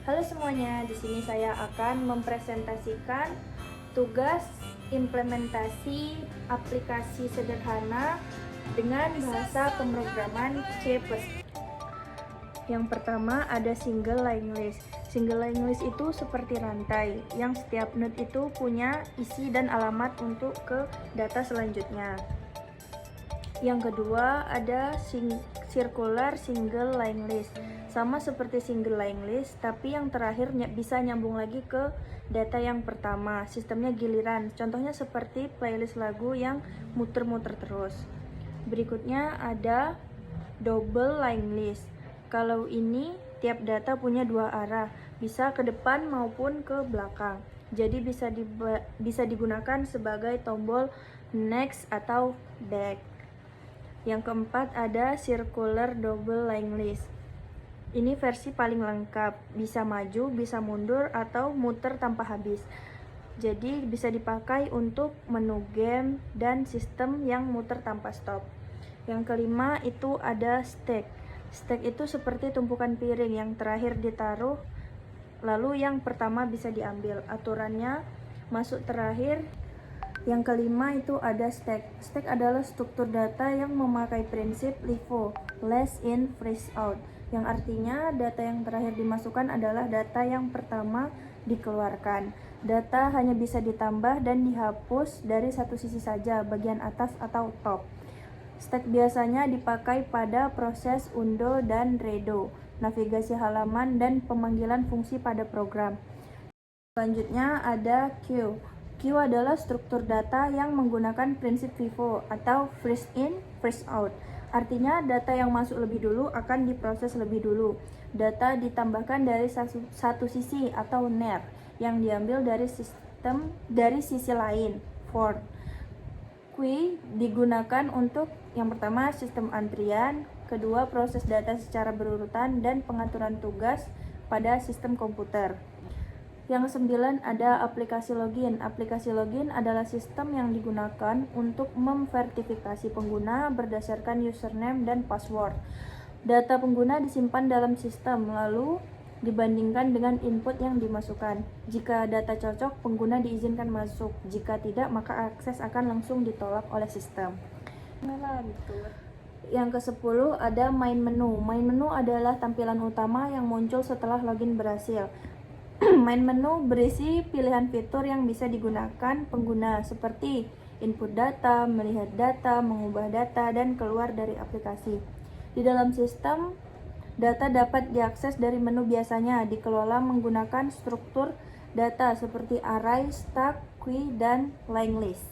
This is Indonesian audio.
Halo semuanya, di sini saya akan mempresentasikan tugas implementasi aplikasi sederhana dengan bahasa pemrograman C++. Yang pertama ada single line list. Single line list itu seperti rantai yang setiap node itu punya isi dan alamat untuk ke data selanjutnya. Yang kedua ada circular single line list. Sama seperti single line list, tapi yang terakhir bisa nyambung lagi ke data yang pertama. Sistemnya giliran. Contohnya seperti playlist lagu yang muter-muter terus. Berikutnya ada double line list. Kalau ini tiap data punya dua arah, bisa ke depan maupun ke belakang. Jadi bisa digunakan sebagai tombol next atau back. Yang keempat ada circular double line list. Ini versi paling lengkap, bisa maju, bisa mundur, atau muter tanpa habis. Jadi bisa dipakai untuk menu game dan sistem yang muter tanpa stop. Yang kelima itu ada stack. Stack itu seperti tumpukan piring yang terakhir ditaruh, lalu yang pertama bisa diambil. Aturannya masuk terakhir. Yang kelima itu ada stack. Stack adalah struktur data yang memakai prinsip LIFO, last in, first out, yang artinya data yang terakhir dimasukkan adalah data yang pertama dikeluarkan. Data hanya bisa ditambah dan dihapus dari satu sisi saja, bagian atas atau top. Stack biasanya dipakai pada proses undo dan redo, navigasi halaman, dan pemanggilan fungsi pada program. Selanjutnya ada queue. Queue adalah struktur data yang menggunakan prinsip FIFO atau first in, first out. Artinya data yang masuk lebih dulu akan diproses lebih dulu. Data ditambahkan dari satu sisi atau NER yang diambil dari sisi lain, for. Queue digunakan untuk yang pertama sistem antrian, kedua proses data secara berurutan, dan pengaturan tugas pada sistem komputer. Yang kesembilan ada aplikasi login. Aplikasi login adalah sistem yang digunakan untuk memverifikasi pengguna berdasarkan username dan password. Data pengguna disimpan dalam sistem, lalu dibandingkan dengan input yang dimasukkan. Jika data cocok, pengguna diizinkan masuk. Jika tidak, maka akses akan langsung ditolak oleh sistem. Yang ke-10 ada main menu. Main menu adalah tampilan utama yang muncul setelah login berhasil. Main menu berisi pilihan fitur yang bisa digunakan pengguna seperti input data, melihat data, mengubah data, dan keluar dari aplikasi. Di dalam sistem, data dapat diakses dari menu biasanya dikelola menggunakan struktur data seperti array, stack, queue, dan line list.